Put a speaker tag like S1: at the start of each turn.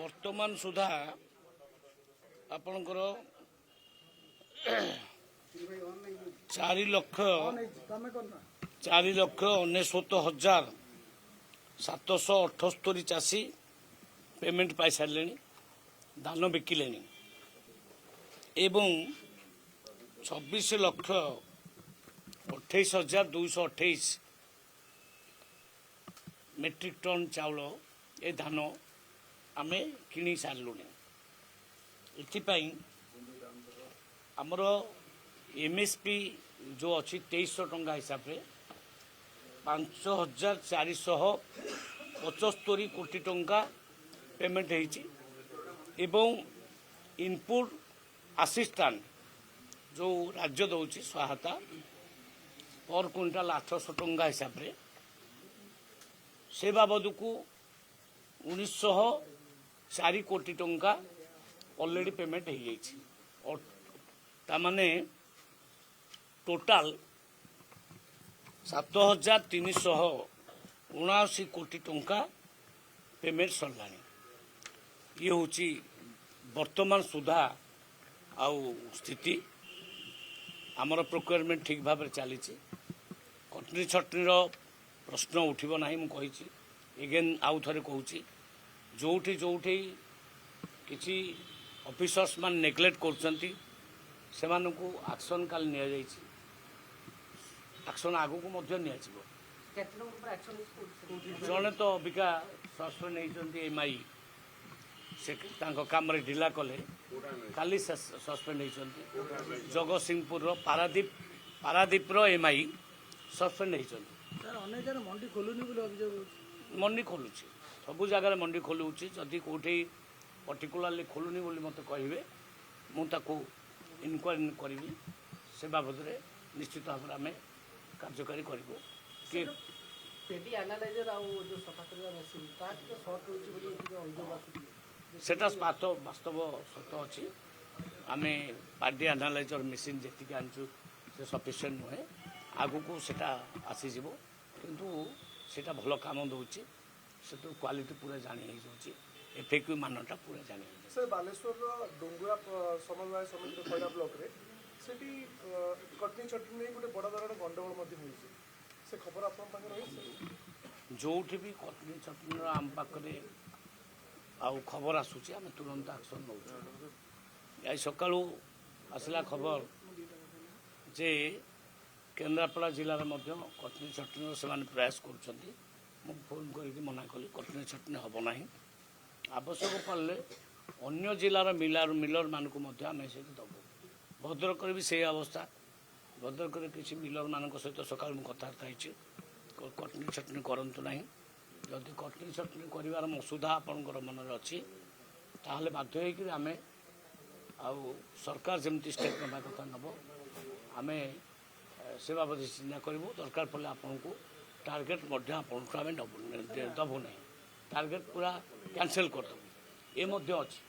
S1: ବର୍ତ୍ତମାନ ସୁଦ୍ଧା ଆପଣଙ୍କର 4,99,778 ଚାଷୀ पेमेंट पाई सारे धान बिकिले एवं 26,28,228 मेट्रिक टन चाउल ए धान आमे किणी सारूँ एपाई आमर एमएसपी जो अच्छी 2300 टंका हिसाब से 5,475 कोटी टंका पेमेंट होती एवं इनपुट असिस्टेंट जो राज्य दौर सहायता पर क्विंटाल 800 टंका हिसाब से से बाबद को 1904 कोटी टंका ऑलरेडी पेमेंट हो जाने टोटाल 7,379 कोटी टंका पेमेंट सरला ये हूँ वर्तमान सुधा आउ स्थिति आमर प्रोक्योरमेंट ठीक भाव चली कटनी छटनी प्रश्न उठब ना मुझे एगेन आउ थे कहूँ जोठी जोठी किसी ऑफिसर्स मान नेग्लेक्ट करछंती सेमानकु एक्शन काल निया जाइछि एक्शन आगु को मध्य निया जिवो जने तो अबिका सस्पेंड होइछंती एमआई से तांको काम रे ढिला कले काली सस्पेंड होइछंती जगतसिंहपुर रो पारादीप रो एमआई सस्पेंड होइछंती
S2: सर अनेक जन मंडी खोलुनी बोली अभियोग
S1: मंडी खोलुछि सबु जगह मंडी खोलुछि जदि कोठी पर्टिकुलारली खोलुनी बोली मत कहे मुझे इनक्वारी करी से बाबद निश्चित भाव में आम कार्यकारी करूँ सेटा वास्तव सत अच्छी आम पार्टी एनालाइजर मेसीन जी आनचु से सफिशिएंट नुहे आगु को सेटा आसीज किंतु सेटा भल काम दूसरी से क्वालिटी पूरा जानी हो जाऊँगी एफेक्टिव मानटा पूरा जानी
S3: सर बालेश्वर डोंगुरा समन्वय समिति खैरा ब्लॉक रे सेठी कटनी छटनी नहीं गोटे बड़ धरण गंडगोल से खबर आप रही
S1: जोठी भी कटनी छटनी आम पाखे आउ खबर आसूची आम तुरंत एक्शन नौ सकाळू आसला खबर जे केन्द्रापड़ा जिलार कटनी छटनी से प्रयास कर फोन करके मना कली कटनी छटनी हम ना आवश्यक पड़े अन्य जिलार मिलर मानक आम से दबू भद्रक भी से अवस्था भद्रक किसी मिलर मान सहित सका कथबार्ता कटनी छटनी करूँ ना जदि कटनी छटनी कर मसुदा आपंकर मनर अच्छी ताहले बाध्य आम आउ सरकार जमी स्टेप ना कथा नब आम से बाबद चिंता करूँ दरकार पड़े आपन को टार्गेट आम दबू ना टार्गेट पूरा कैंसल करदेबू ये अच्छी।